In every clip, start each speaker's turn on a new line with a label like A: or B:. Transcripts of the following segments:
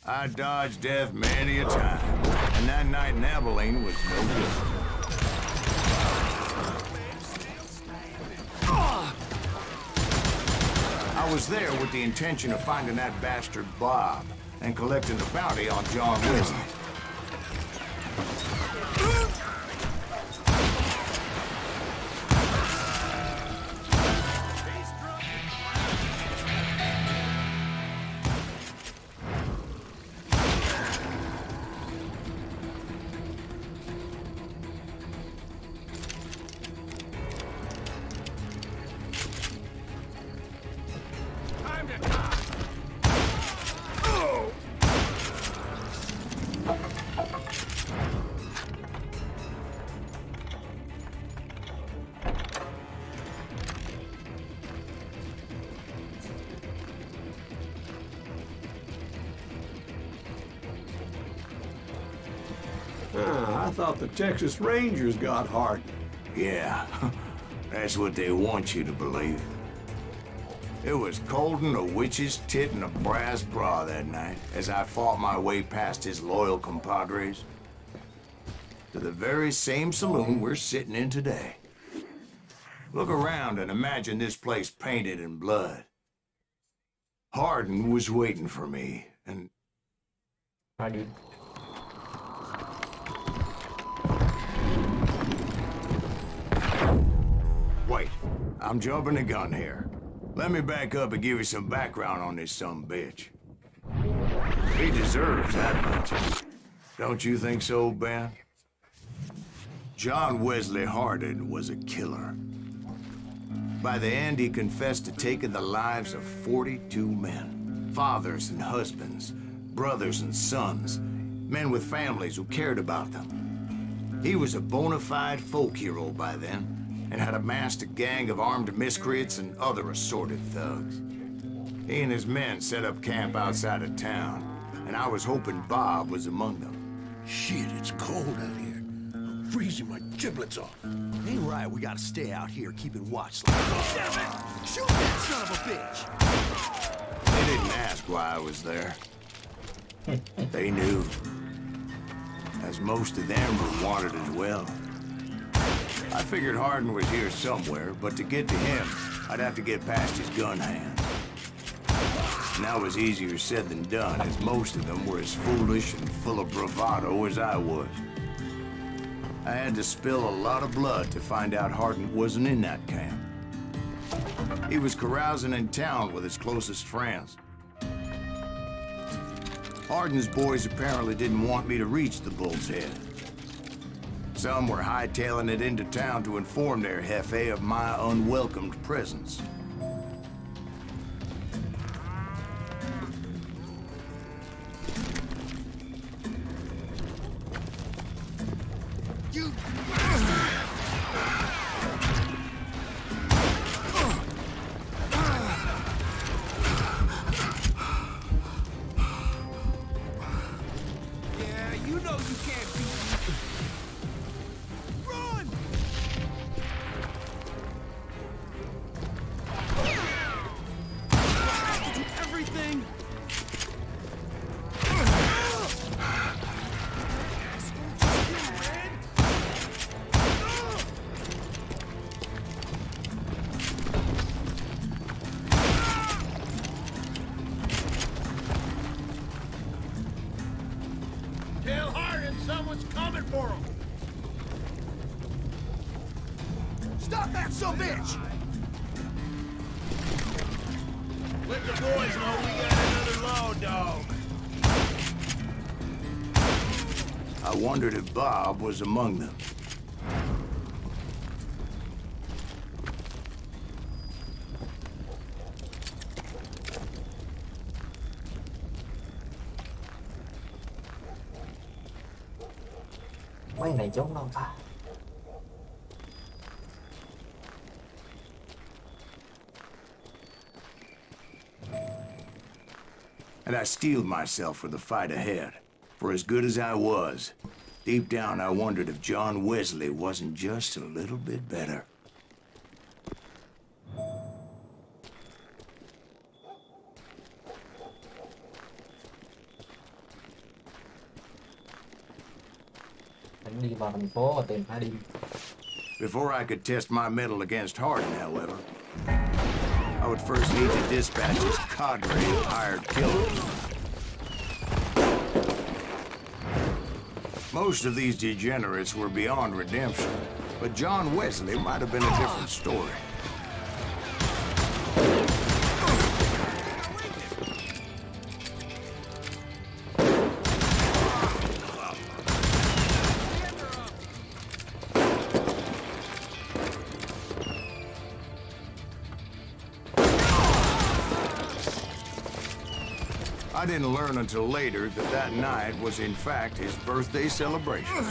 A: I dodged death many a time, and that night in Abilene was no different. I was there with the intention of finding that bastard Bob and collecting the bounty on John Wesley.
B: I thought the Texas Rangers got Harden.
A: Yeah, that's what they want you to believe. It was coldin' a witch's tit and a brass bra that night as I fought my way past his loyal compadres to the very same saloon we're sitting in today. Look around and imagine this place painted in blood. Harden was waiting for me, and...
C: Hi, dude.
A: Wait, I'm jumping the gun here. Let me back up and give you some background on this sumbitch. He deserves that much. Don't you think so, Ben? John Wesley Harden was a killer. By the end, he confessed to taking the lives of 42 men. Fathers and husbands, brothers and sons, men with families who cared about them. He was a bona fide folk hero by then, and had amassed a gang of armed miscreants and other assorted thugs. He and his men set up camp outside of town, and I was hoping Bob was among them.
D: Shit, it's cold out here. I'm freezing my giblets off.
E: Ain't right, we gotta stay out here keeping watch like that. Shoot that son of a bitch!
A: They didn't ask why I was there. They knew. As most of them were wanted as well. I figured Harden was here somewhere, but to get to him, I'd have to get past his gun hands. And that was easier said than done, as most of them were as foolish and full of bravado as I was. I had to spill a lot of blood to find out Harden wasn't in that camp. He was carousing in town with his closest friends. Harden's boys apparently didn't want me to reach the Bull's Head. Some were hightailing it into town to inform their jefe of my unwelcomed presence.
E: You...
D: Yeah, you know you can't beat me. Run! Going for him!
E: Stop that bitch!
D: Let the boys know we got another load, dog.
A: I wondered if Bob was among them.
C: Mấy này trốn đâu ta?
A: And I steeled myself for the fight ahead. For as good as I was, deep down I wondered if John Wesley wasn't just a little bit better.
C: Anh đi vào thành phố và tìm Hardy.
A: Before I could test my mettle against Hardin, however, I would first need to dispatch his cadre of hired killers. Most of these degenerates were beyond redemption, but John Wesley might have been a different story. I didn't learn until later that that night was in fact his birthday celebration.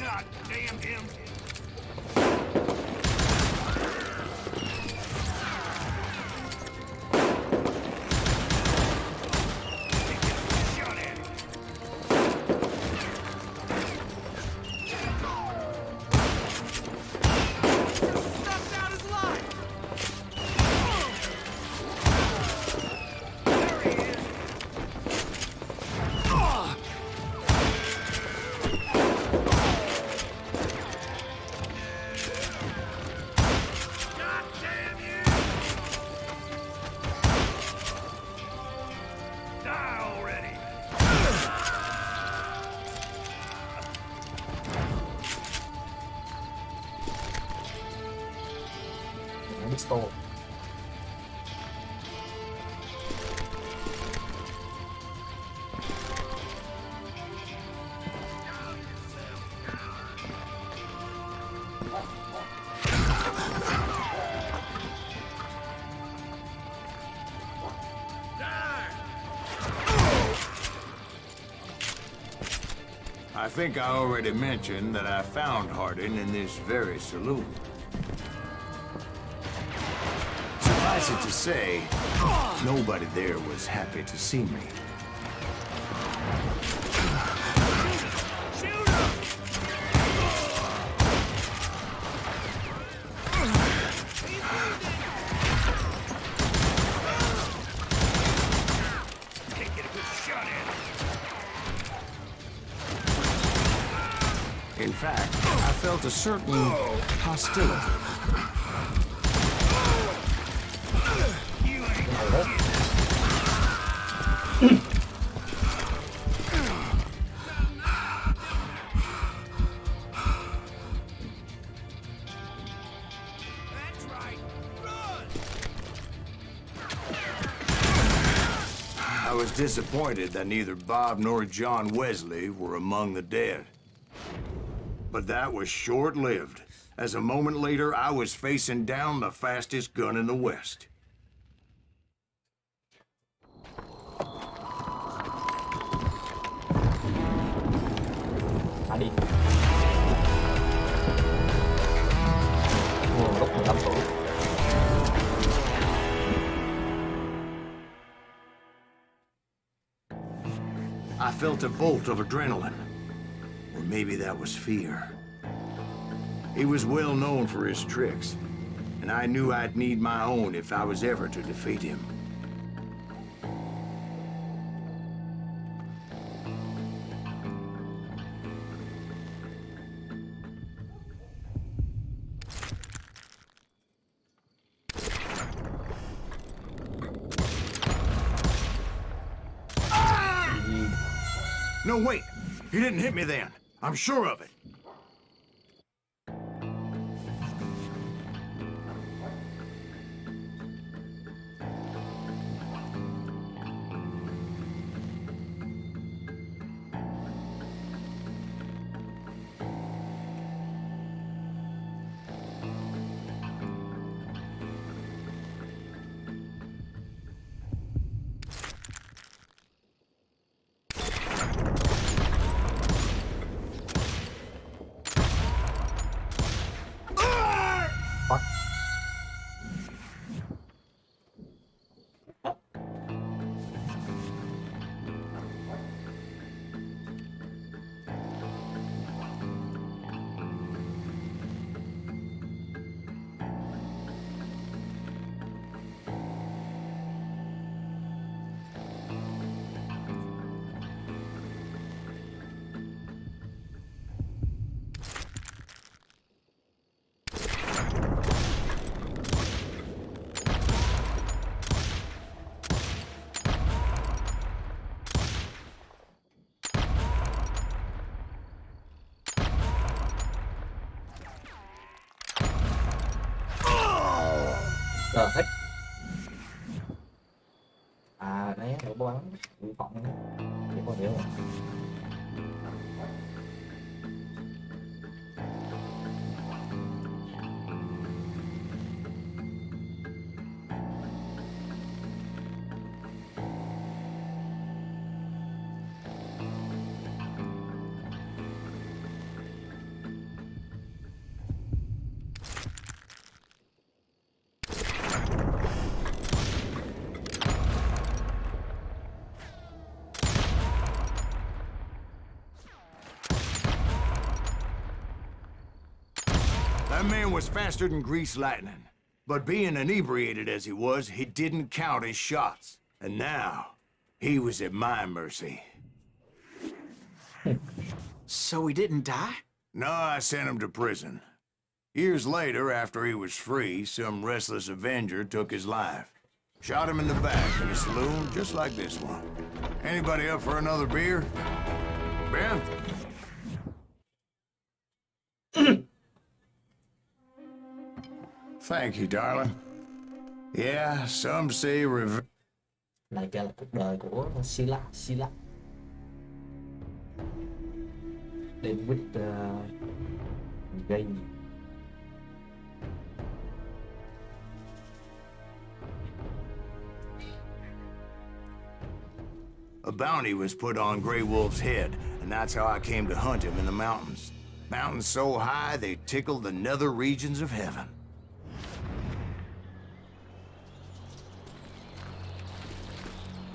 D: God damn him!
C: Pistol.
A: I think I already mentioned that I found Hardin in this very saloon. Suffice it to say, nobody there was happy to see me. In fact, I felt a certain hostility. I was disappointed that neither Bob nor John Wesley were among the dead. But that was short-lived, as a moment later I was facing down the fastest gun in the West.
C: Đi. Lúc 15 tuổi.
A: I felt a bolt of adrenaline. Or maybe that was fear. He was well known for his tricks, and I knew I'd need my own if I was ever to defeat him. No, wait. He didn't hit me then. I'm sure of it.
C: Fuck. Rồi hết. À đấy, để bắn bị phỏng thì có hiểu rồi.
A: That man was faster than greased lightning. But being inebriated as he was, he didn't count his shots. And now, he was at my mercy.
E: So he didn't die?
A: No, I sent him to prison. Years later, after he was free, some restless Avenger took his life. Shot him in the back in a saloon just like this one. Anybody up for another beer? Ben? Thank you, darling. Yeah, some say
C: Này kia là cuộc đời của Sila. David gây
A: A bounty was put on Grey Wolf's head, and that's how I came to hunt him in the mountains. Mountains so high they tickled the nether regions of heaven.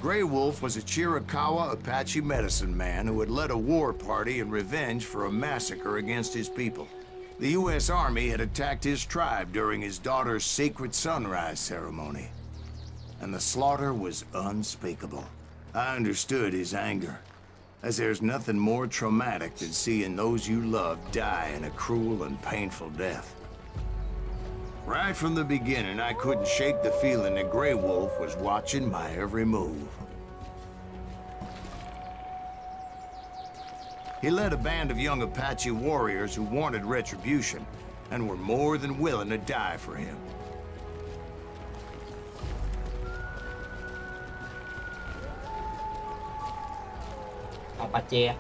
A: Grey Wolf was a Chiricahua Apache medicine man who had led a war party in revenge for a massacre against his people. The U.S. Army had attacked his tribe during his daughter's sacred sunrise ceremony, and the slaughter was unspeakable. I understood his anger, as there's nothing more traumatic than seeing those you love die in a cruel and painful death. Right from the beginning, I couldn't shake the feeling that Grey Wolf was watching my every move. He led a band of young Apache warriors who wanted retribution and were more than willing to die for him.
C: Apache.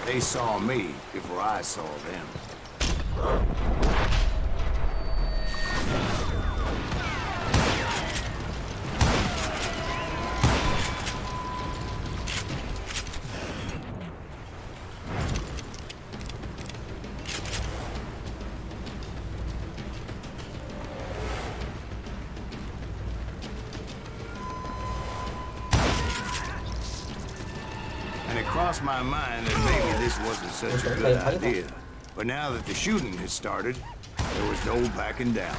A: They saw me before I saw them. And it crossed my mind that maybe this wasn't such a good idea. But now that the shooting had started, there was no backing down.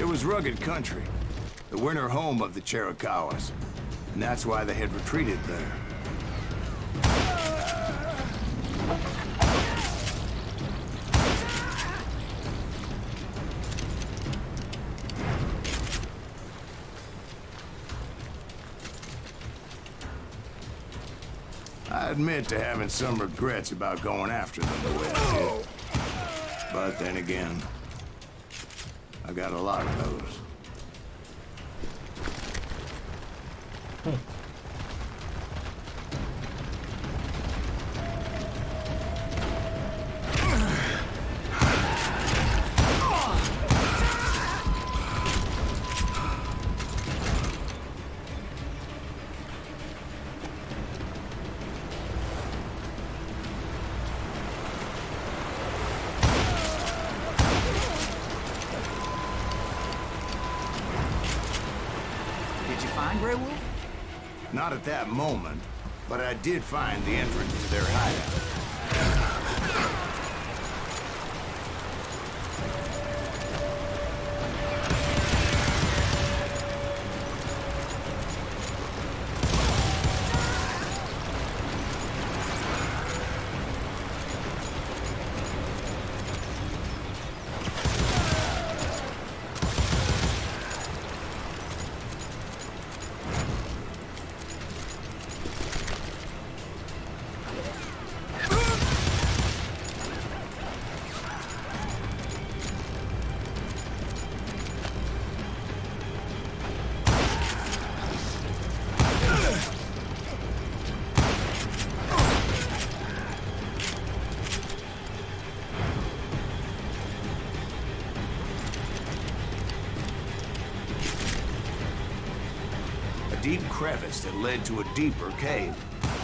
A: It was rugged country, the winter home of the Chiricahuas, and that's why they had retreated there. I admit to having some regrets about going after them the way I did. But then again, I got a lot of those.
E: Did you find Grey Wolf?
A: Not at that moment, but I did find the entrance to their hideout. Deep crevice that led to a deeper cave.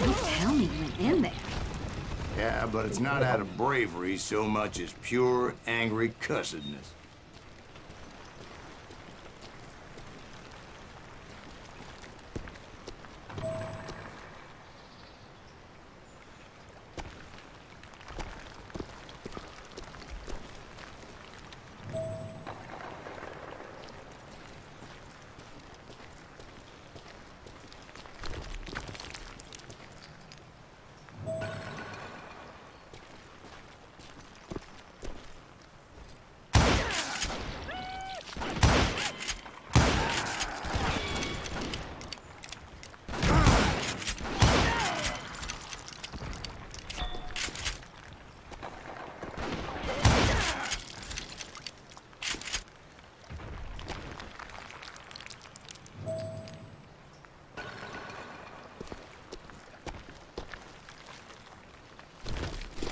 F: Don't tell me you went in there.
A: Yeah, but it's not out of bravery so much as pure, angry cussedness.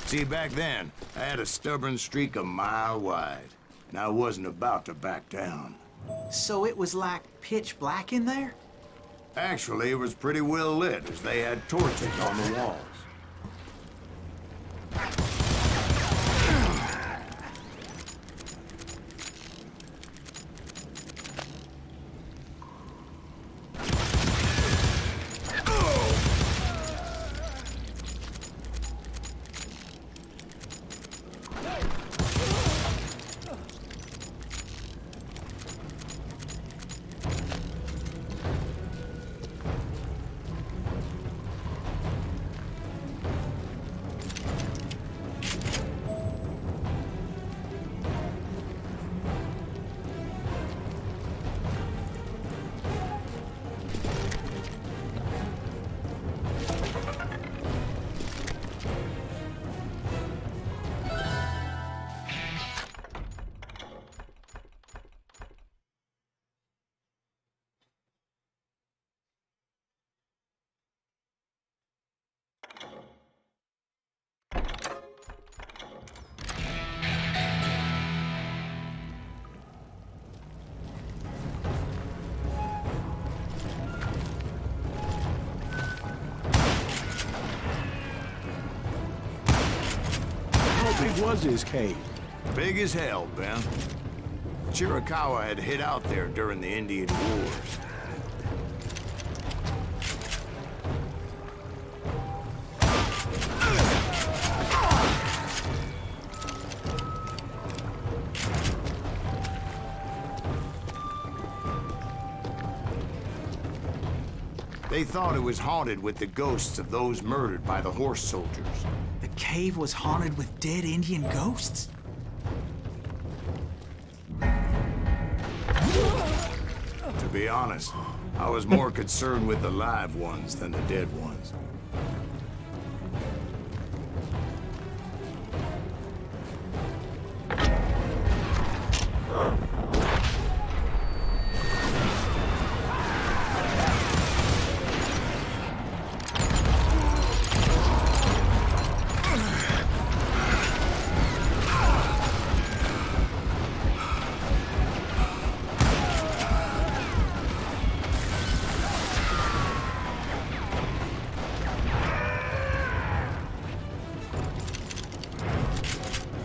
A: See, back then, I had a stubborn streak a mile wide, and I wasn't about to back down.
E: So it was like pitch black in there?
A: Actually, it was pretty well lit, as they had torches on the walls.
B: How big was this cave?
A: Big as hell, Ben. Chiricahua had hid out there during the Indian Wars. They thought it was haunted with the ghosts of those murdered by the horse soldiers.
G: The cave was haunted with dead Indian ghosts?
A: To be honest, I was more concerned with the live ones than the dead ones.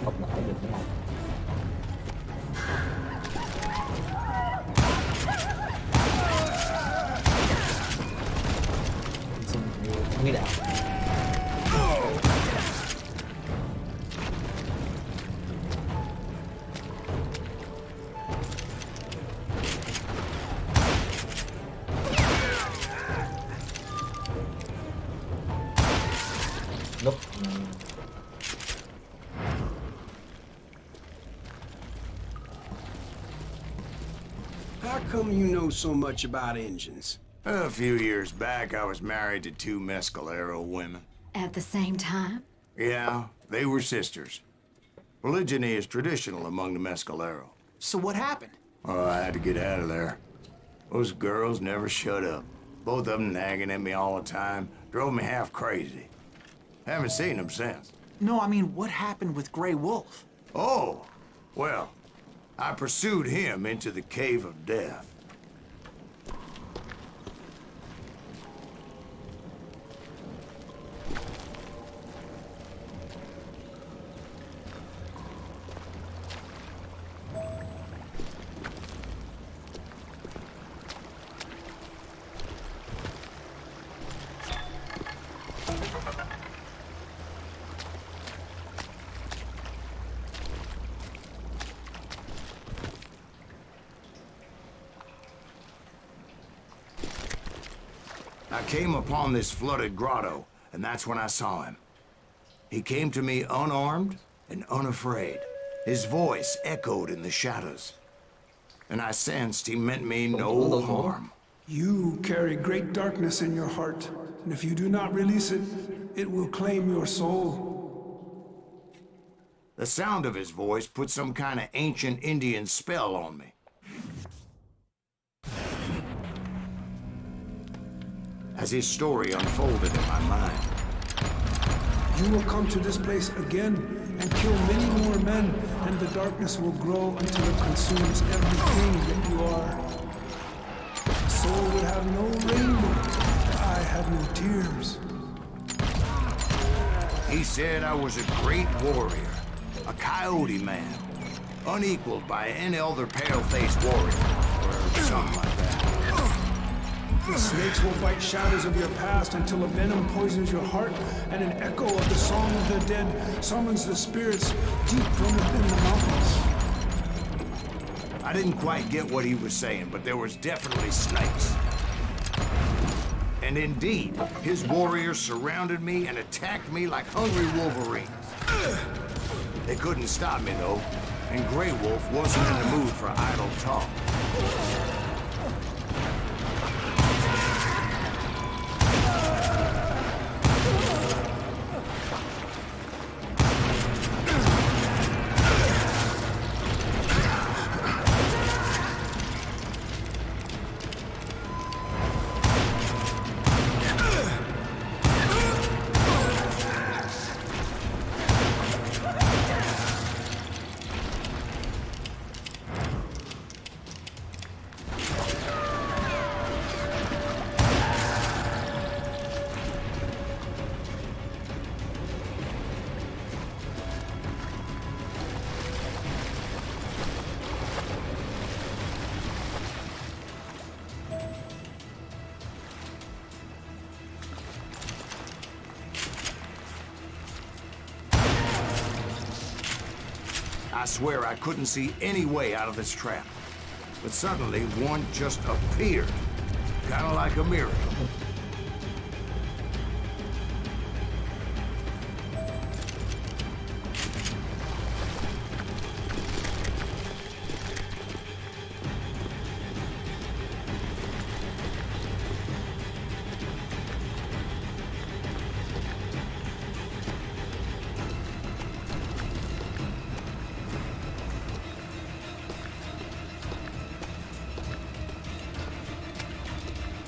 C: Không nổi được cái này. Xin quý đạo. Lúc
B: How come you know so much about engines?
A: A few years back, I was married to two Mescalero women.
F: At the same time?
A: Yeah, they were sisters. Polygyny is traditional among the Mescalero.
G: So what happened?
A: Oh, I had to get out of there. Those girls never shut up. Both of them nagging at me all the time. Drove me half crazy. Haven't seen them since.
G: No, I mean, what happened with Grey Wolf?
A: Oh, well, I pursued him into the Cave of Death. I came upon this flooded grotto, and that's when I saw him. He came to me unarmed and unafraid. His voice echoed in the shadows, and I sensed he meant me no harm.
B: You carry great darkness in your heart, and if you do not release it, it will claim your soul.
A: The sound of his voice put some kind of ancient Indian spell on me. As his story unfolded in my mind,
B: You will come to this place again and kill many more men, and the darkness will grow until it consumes everything that you are. The soul would have no rainbow, the eye had no tears.
A: he said I was a great warrior, a coyote man, unequaled by any other pale-faced warrior, or something like that.
B: The snakes will bite shadows of your past until a venom poisons your heart, and an echo of the song of the dead summons the spirits deep from within the mountains.
A: I didn't quite get what he was saying, but there was definitely snakes. And indeed, his warriors surrounded me and attacked me like hungry wolverines. They couldn't stop me, though, and Grey Wolf wasn't in the mood for idle talk. I swear I couldn't see any way out of this trap. But suddenly, one just appeared. Kind of like a miracle.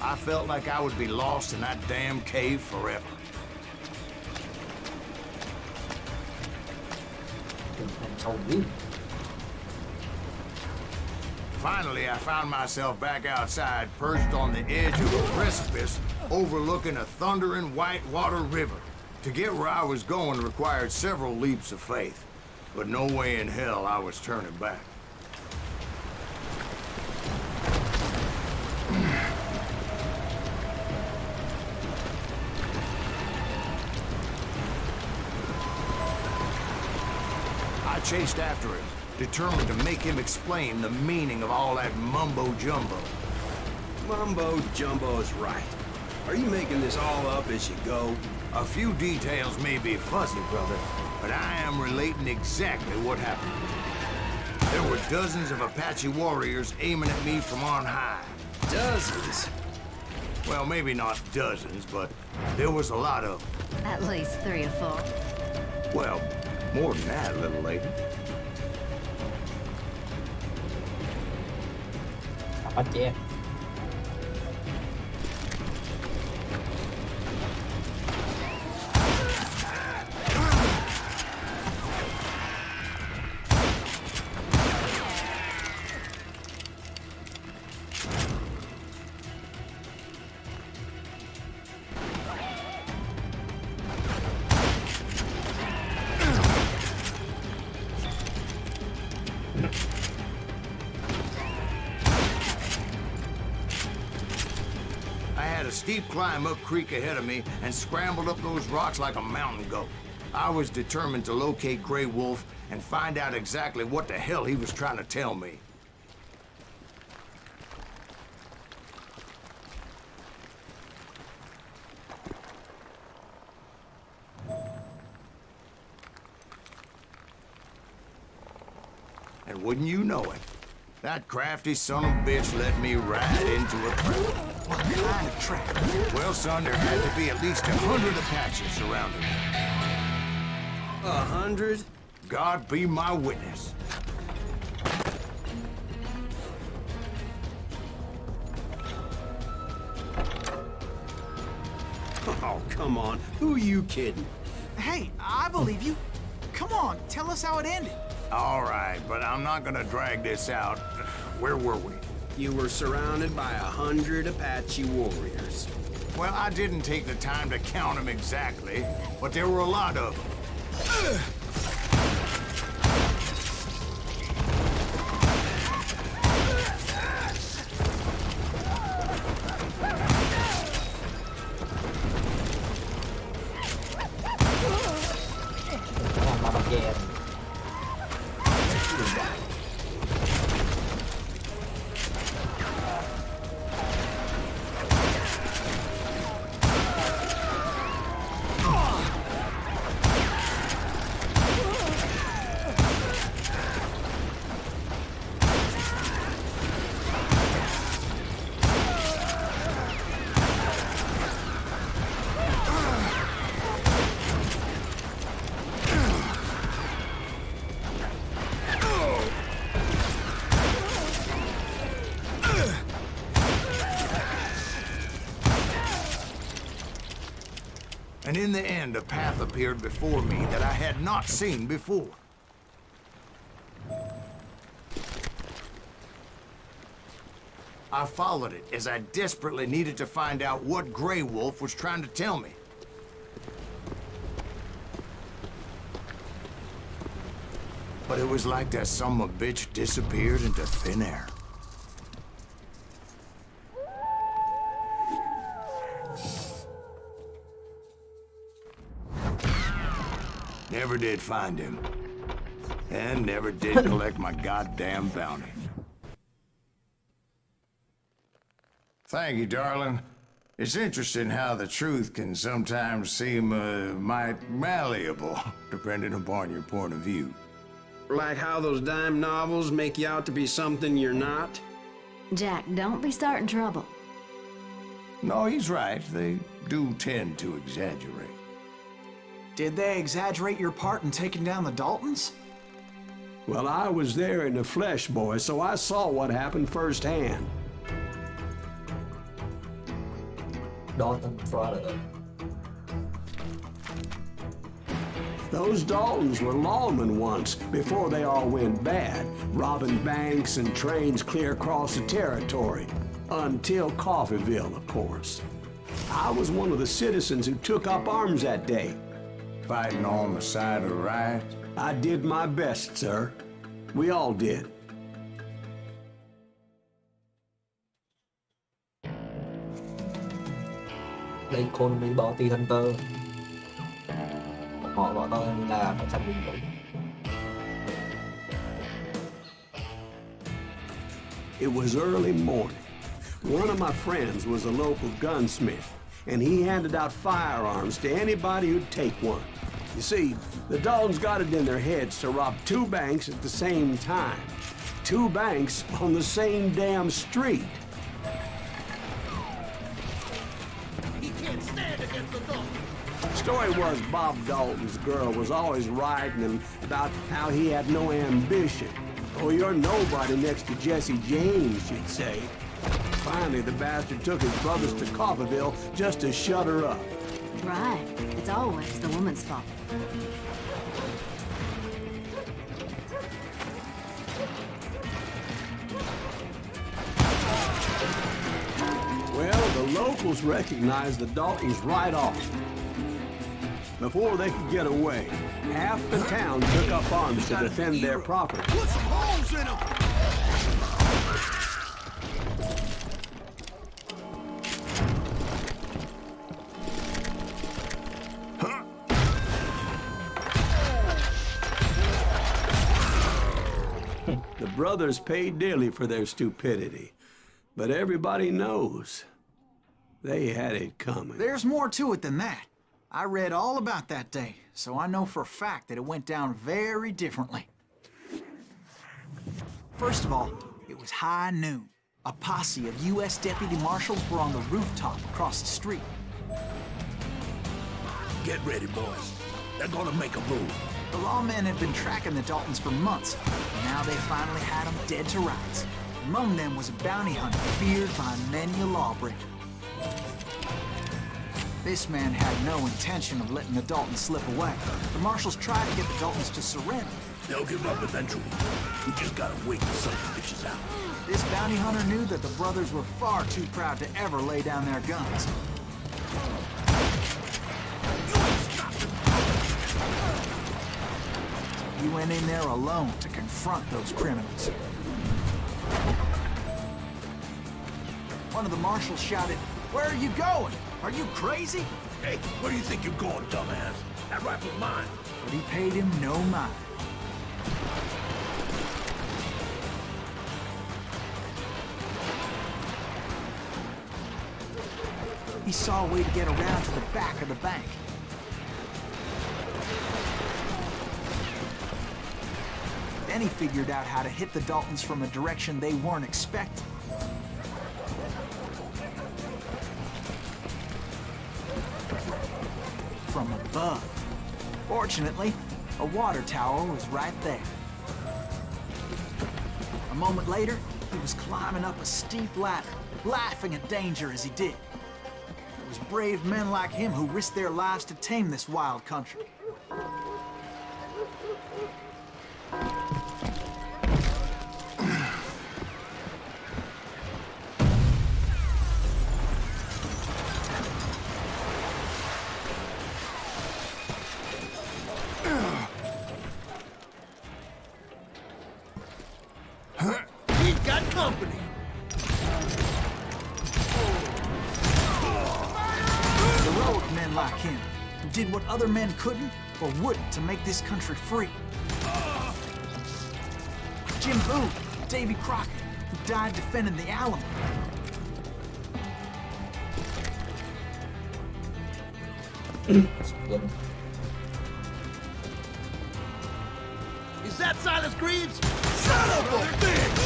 A: I felt like I would be lost in that damn cave forever. Finally, I found myself back outside, perched on the edge of a precipice overlooking a thundering whitewater river. To get where I was going required several leaps of faith, but no way in hell I was turning back. I chased after him, determined to make him explain the meaning of all that mumbo-jumbo.
E: Mumbo-jumbo's right. Are you making this all up as you go?
A: A few details may be fuzzy, brother, but I am relating exactly what happened. There were dozens of Apache warriors aiming at me from on high.
E: Dozens?
A: Well, maybe not dozens, but there was a lot of them.
F: At least 3 or 4.
A: Well, more than that, little lady.
C: Apa Jack?
A: A steep climb up creek ahead of me and scrambled up those rocks like a mountain goat. I was determined to locate Grey Wolf and find out exactly what the hell he was trying to tell me. And wouldn't you know it, that crafty son of a bitch let me right into a trap.
G: What kind of trap?
A: Well, son, there had to be at least 100 Apaches surrounding me.
E: 100?
A: God be my witness.
E: Oh, come on. Who are you kidding?
G: Hey, I believe you. Come on, tell us how it ended.
A: All right, but I'm not gonna drag this out. Where were we?
E: You were surrounded by 100 Apache warriors.
A: Well, I didn't take the time to count them exactly, but there were a lot of them.
C: Mama Jam. And in the end, a path appeared before me that I had not seen before. I followed it as I desperately needed to find out what Grey Wolf was trying to tell me. But it was like that son of a bitch disappeared into thin air. Never did find him. And never did collect my goddamn bounty. Thank you, darling. It's interesting how the truth can sometimes seem, might malleable, depending upon your point of view.
E: Like how those dime novels make you out to be something you're not?
F: Jack, don't be starting trouble.
A: No, he's right. They do tend to exaggerate.
G: Did they exaggerate your part in taking down the Daltons?
H: Well, I was there in the flesh, boy, so I saw what happened firsthand.
I: Dalton brother.
H: Those Daltons were lawmen once, before they all went bad, robbing banks and trains clear across the territory. Until Coffeeville, of course. I was one of the citizens who took up arms that day.
C: Fighting on the side of the right?
H: I did my best, sir. We all did.
I: Lincoln bị bounty hunter. Họ gọi tôi là 107.
H: It was early morning. One of my friends was a local gunsmith, and he handed out firearms to anybody who'd take one. You see, the Daltons got it in their heads to rob two banks at the same time. Two banks on the same damn street.
E: He can't stand against the Dalton.
H: Story was Bob Dalton's girl was always writing him about how he had no ambition. Oh, you're nobody next to Jesse James, she'd say. Finally, the bastard took his brothers to Coffeeville just to shut her up.
F: Right. It's always the woman's fault.
H: Well, the locals recognized the Daltons right off. Before they could get away, half the town took up arms to defend their property.
E: Put some holes in him!
H: The brothers paid dearly for their stupidity, but everybody knows they had it coming.
G: There's more to it than that. I read all about that day, so I know for a fact that it went down very differently. First of all, it was high noon. A posse of U.S. deputy marshals were on the rooftop across the street.
D: Get ready, boys. They're gonna make a move.
G: The lawmen had been tracking the Daltons for months, and now they finally had them dead to rights. Among them was a bounty hunter feared by many a lawbreaker. This man had no intention of letting the Daltons slip away. The marshals tried to get the Daltons to surrender.
D: They'll give up eventually. We just gotta wait till something bitches out.
G: This bounty hunter knew that the brothers were far too proud to ever lay down their guns. He went in there alone to confront those criminals. One of the marshals shouted, "Where are you going? Are you crazy?"
D: Hey, where do you think you're going, dumbass? That rifle's mine.
G: But he paid him no mind. He saw a way to get around to the back of the bank. Then he figured out how to hit the Daltons from a direction they weren't expecting. From above. Fortunately, a water tower was right there. A moment later, he was climbing up a steep ladder, laughing at danger as he did. It was brave men like him who risked their lives to tame this wild country.
E: We've got company.
G: Heroic men like him, who did what other men couldn't or wouldn't to make this country free. Jim Boone, Davy Crockett, who died defending the Alamo.
E: Is that Silas Greaves? Son of a bitch!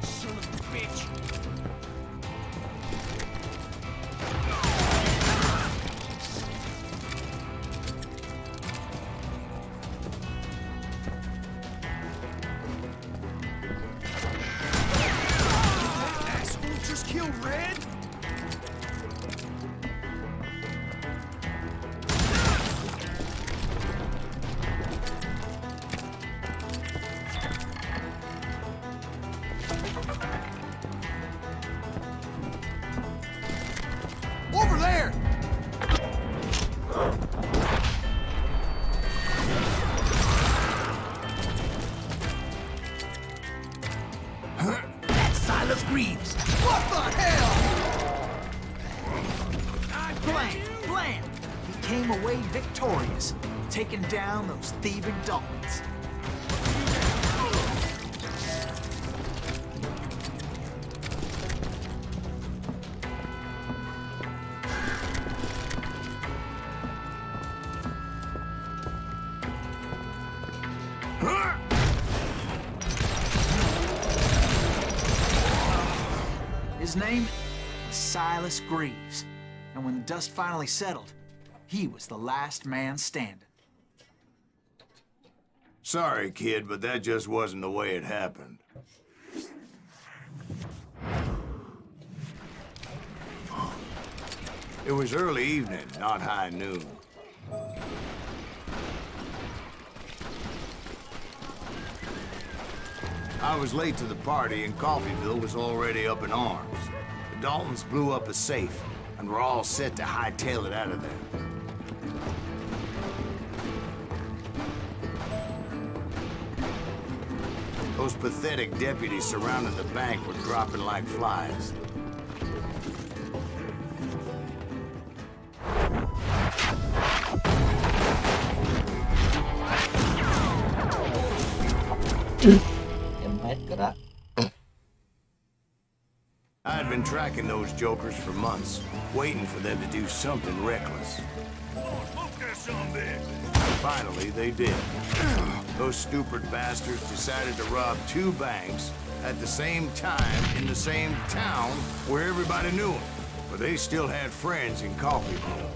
E: Son of a bitch! Red? Over there! That's Silas Greaves! What the hell?
G: Blam! Blam! He came away victorious, taking down those thieving Daltons. His name was Silas Greaves, and when the dust finally settled, he was the last man standing.
A: Sorry, kid, but that just wasn't the way it happened. It was early evening, not high noon. I was late to the party, and Coffeyville was already up in arms. The Daltons blew up a safe, and were all set to hightail it out of there. Those pathetic deputies surrounding the bank were dropping like flies.
I: Em hết cái đó.
A: I had been tracking those jokers for months, waiting for them to do something reckless. Finally, they did. Those stupid bastards decided to rob 2 banks at the same time in the same town where everybody knew them. But they still had friends in Coffeyville.